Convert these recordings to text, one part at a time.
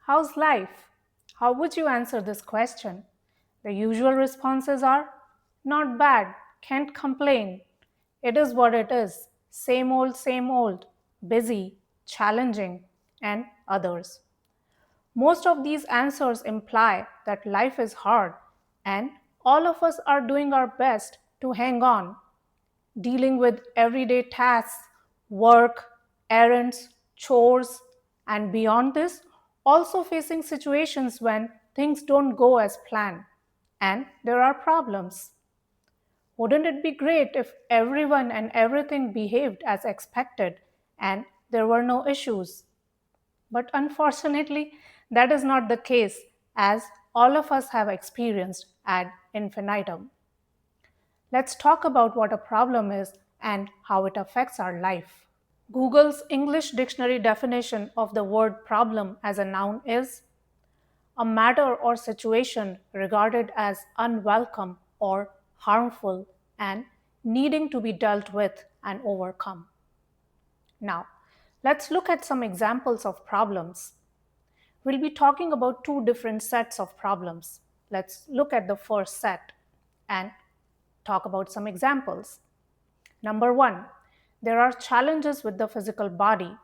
How's life? How would you answer this question? The usual responses are not bad, can't complain. It is what it is, same old, busy, challenging, and others. Most of these answers imply that life is hard and all of us are doing our best to hang on, dealing with everyday tasks, work, errands, chores, and beyond this, also facing situations when things don't go as planned and there are problems. Wouldn't it be great if everyone and everything behaved as expected and there were no issues? But unfortunately, that is not the case, as all of us have experienced ad infinitum. Let's talk about what a problem is and how it affects our life. Google's English dictionary definition of the word problem as a noun is a matter or situation regarded as unwelcome or harmful and needing to be dealt with and overcome. Now, let's look at some examples of problems. We'll be talking about two different sets of problems. Let's look at the first set and talk about some examples. Number one, there are challenges with the physical body.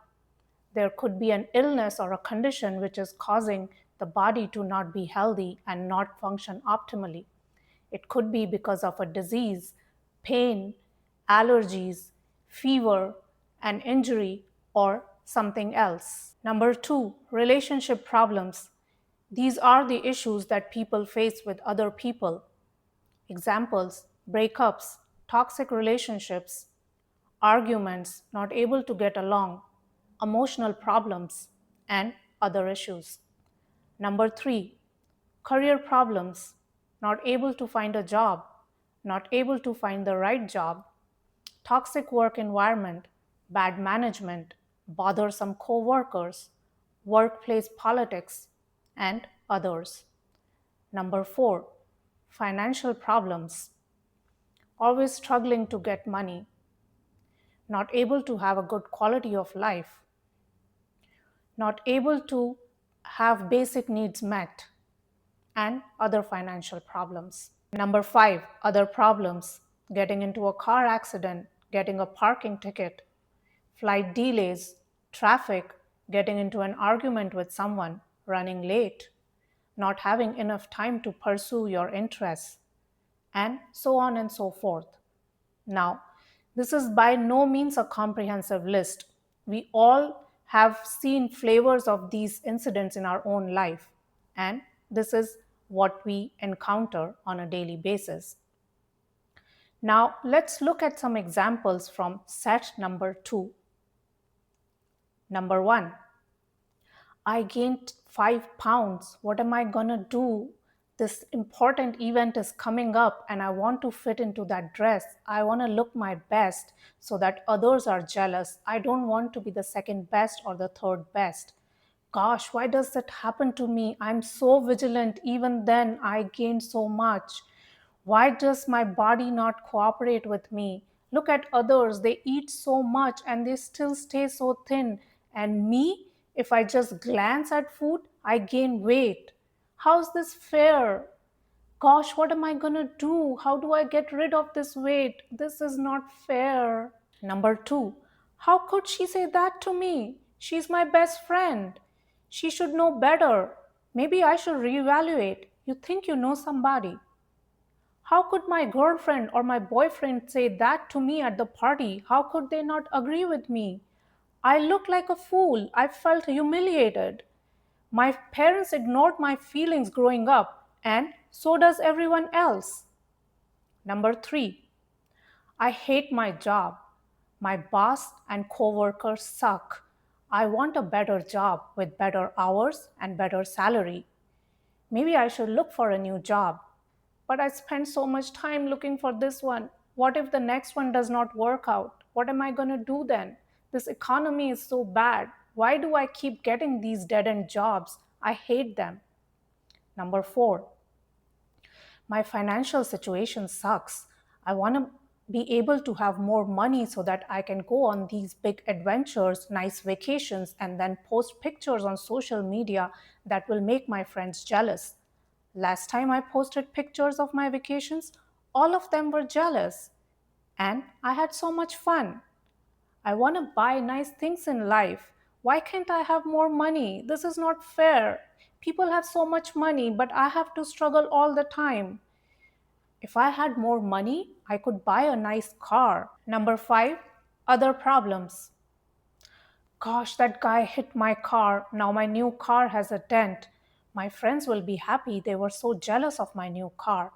There could be an illness or a condition which is causing the body to not be healthy and not function optimally. It could be because of a disease, pain, allergies, fever, an injury, or something else. Number two, relationship problems. These are the issues that people face with other people. Examples: breakups, toxic relationships, arguments, not able to get along, emotional problems, and other issues. Number three, career problems, not able to find a job, not able to find the right job, toxic work environment, bad management, bothersome co-workers, workplace politics, and others. Number four, financial problems, always struggling to get money, not able to have a good quality of life, not able to have basic needs met, and other financial problems. Number five, other problems: getting into a car accident, getting a parking ticket, flight delays, traffic, getting into an argument with someone, running late, not having enough time to pursue your interests, and so on and so forth. Now, this is by no means a comprehensive list. We all have seen flavors of these incidents in our own life, and this is what we encounter on a daily basis. Now, let's look at some examples from set number two. Number one, I gained 5 pounds. What am I gonna do? This important event is coming up and I want to fit into that dress. I want to look my best so that others are jealous. I don't want to be the second best or the third best. Gosh, why does that happen to me? I'm so vigilant. Even then, I gained so much. Why does my body not cooperate with me? Look at others. They eat so much and they still stay so thin. And me, if I just glance at food, I gain weight. How's this fair? Gosh, what am I gonna do? How do I get rid of this weight? This is not fair. Number two, how could she say that to me? She's my best friend. She should know better. Maybe I should reevaluate. You think you know somebody. How could my girlfriend or my boyfriend say that to me at the party? How could they not agree with me? I looked like a fool. I felt humiliated. My parents ignored my feelings growing up, and so does everyone else. Number three, I hate my job. My boss and coworkers suck. I want a better job with better hours and better salary. Maybe I should look for a new job. But I spent so much time looking for this one. What if the next one does not work out? What am I going to do then? This economy is so bad. Why do I keep getting these dead end jobs? I hate them. Number four, my financial situation sucks. I want to be able to have more money so that I can go on these big adventures, nice vacations, and then post pictures on social media that will make my friends jealous. Last time I posted pictures of my vacations, all of them were jealous, and I had so much fun. I want to buy nice things in life. Why can't I have more money? This is not fair. People have so much money, but I have to struggle all the time. If I had more money, I could buy a nice car. Number five, other problems. Gosh, that guy hit my car. Now my new car has a dent. My friends will be happy. They were so jealous of my new car.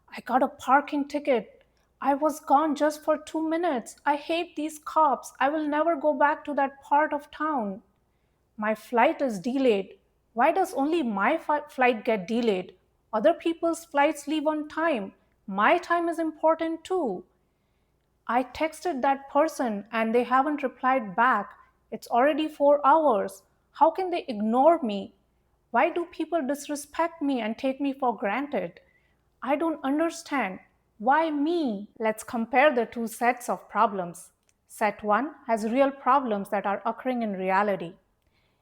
I got a parking ticket. I was gone just for 2 minutes. I hate these cops. I will never go back to that part of town. My flight is delayed. Why does only my flight get delayed? Other people's flights leave on time. My time is important too. I texted that person and they haven't replied back. It's already 4 hours. How can they ignore me? Why do people disrespect me and take me for granted? I don't understand. Why me? Let's compare the two sets of problems. Set 1 has real problems that are occurring in reality.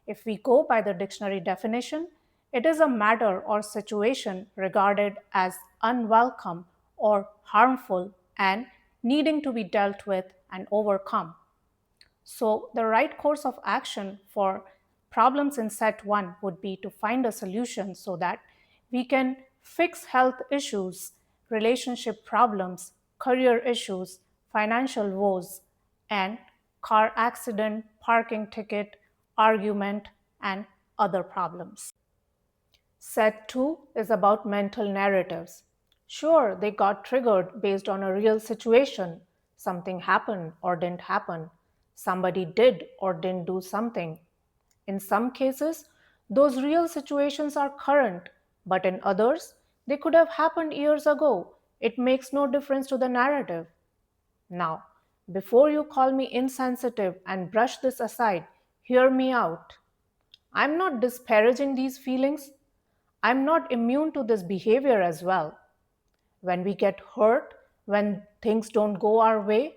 If we go by the dictionary definition, it is a matter or situation regarded as unwelcome or harmful and needing to be dealt with and overcome. So, the right course of action for problems in set 1 would be to find a solution so that we can fix health issues, relationship problems, career issues, financial woes, and car accident, parking ticket, argument, and other problems. Set 2 is about mental narratives. Sure, they got triggered based on a real situation. Something happened or didn't happen. Somebody did or didn't do something. In some cases, those real situations are current, but in others, they could have happened years ago. It makes no difference to the narrative. Now, before you call me insensitive and brush this aside, hear me out. I'm not disparaging these feelings. I'm not immune to this behavior as well. When we get hurt, when things don't go our way,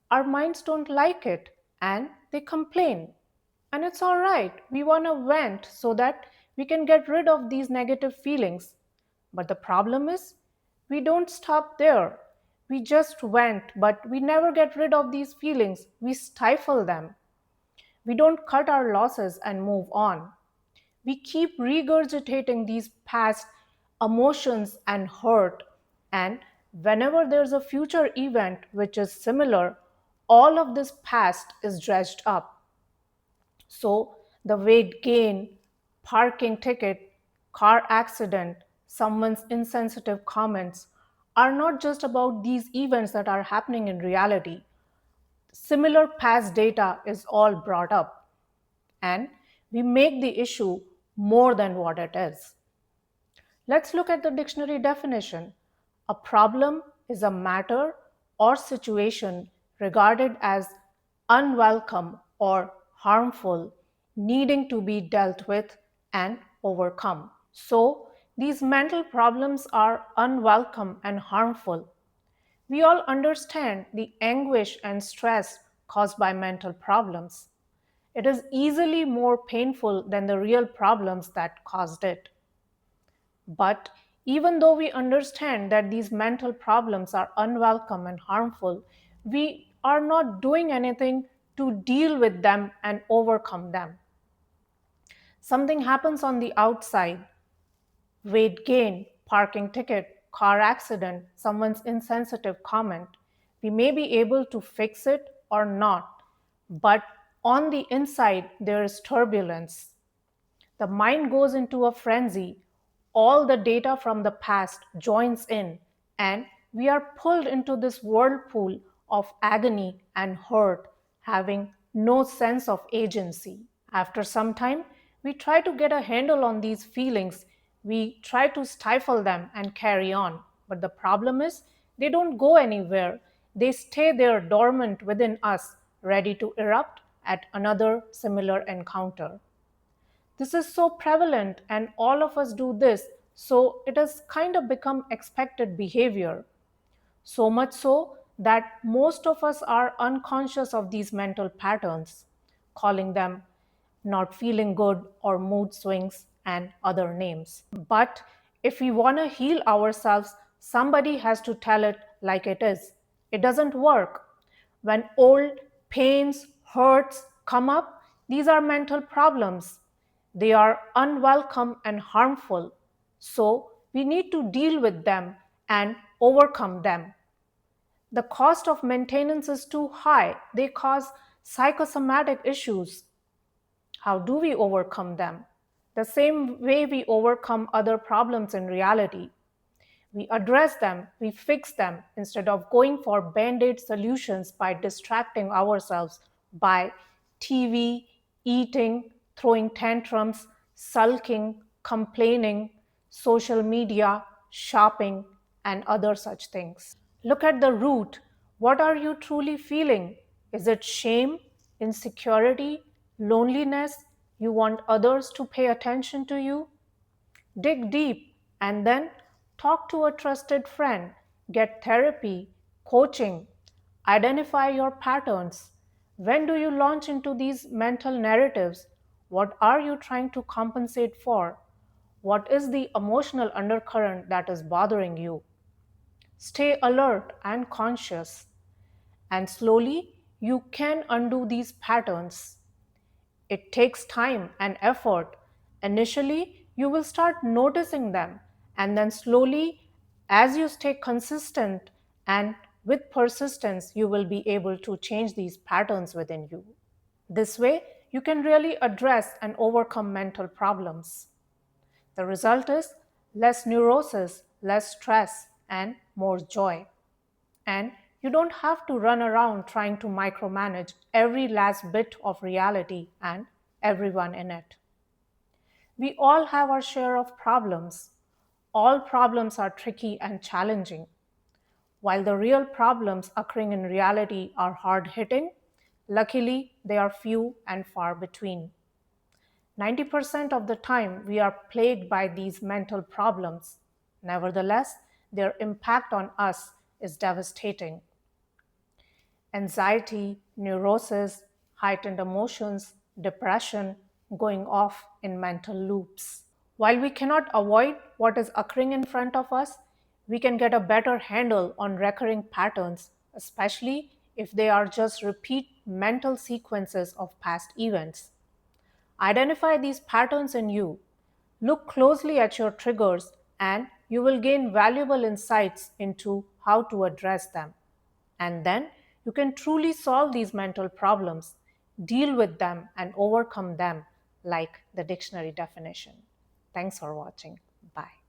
our minds don't like it and they complain. And it's all right. We want to vent so that we can get rid of these negative feelings. But the problem is, we don't stop there. We just vent, but we never get rid of these feelings. We stifle them. We don't cut our losses and move on. We keep regurgitating these past emotions and hurt. And whenever there's a future event which is similar, all of this past is dredged up. So the weight gain, parking ticket, car accident, someone's insensitive comments are not just about these events that are happening in reality. Similar past data is all brought up, and we make the issue more than what it is. Let's look at the dictionary definition. A problem is a matter or situation regarded as unwelcome or harmful, needing to be dealt with and overcome. So, these mental problems are unwelcome and harmful. We all understand the anguish and stress caused by mental problems. It is easily more painful than the real problems that caused it. But even though we understand that these mental problems are unwelcome and harmful, we are not doing anything to deal with them and overcome them. Something happens on the outside, weight gain, parking ticket, car accident, someone's insensitive comment. We may be able to fix it or not, but on the inside, there is turbulence. The mind goes into a frenzy. All the data from the past joins in, and we are pulled into this whirlpool of agony and hurt, having no sense of agency. After some time, we try to get a handle on these feelings. We try to stifle them and carry on. But the problem is, they don't go anywhere. They stay there dormant within us, ready to erupt at another similar encounter. This is so prevalent, and all of us do this, so it has kind of become expected behavior. So much so that most of us are unconscious of these mental patterns, calling them not feeling good or mood swings and other names. But if we want to heal ourselves, somebody has to tell it like it is. It doesn't work. When old pains, hurts come up, these are mental problems. They are unwelcome and harmful. So we need to deal with them and overcome them. The cost of maintenance is too high. They cause psychosomatic issues. How do we overcome them? The same way we overcome other problems in reality. We address them, we fix them instead of going for band aid solutions by distracting ourselves by TV, eating, throwing tantrums, sulking, complaining, social media, shopping, and other such things. Look at the root. What are you truly feeling? Is it shame, insecurity, loneliness? You want others to pay attention to you? Dig deep and then talk to a trusted friend. Get therapy, coaching. Identify your patterns. When do you launch into these mental narratives? What are you trying to compensate for? What is the emotional undercurrent that is bothering you? Stay alert and conscious, and slowly you can undo these patterns. It takes time and effort. Initially, you will start noticing them, and then slowly, as you stay consistent and with persistence, you will be able to change these patterns within you. This way, you can really address and overcome mental problems. The result is less neurosis, less stress, and more joy. And you don't have to run around trying to micromanage every last bit of reality and everyone in it. We all have our share of problems. All problems are tricky and challenging. While the real problems occurring in reality are hard hitting, luckily they are few and far between. 90% of the time, we are plagued by these mental problems. Nevertheless, their impact on us is devastating. Anxiety, neurosis, heightened emotions, depression, going off in mental loops. While we cannot avoid what is occurring in front of us, we can get a better handle on recurring patterns, especially if they are just repeat mental sequences of past events. Identify these patterns in you. Look closely at your triggers, and you will gain valuable insights into how to address them. And then you can truly solve these mental problems, deal with them, and overcome them like the dictionary definition. Thanks for watching. Bye.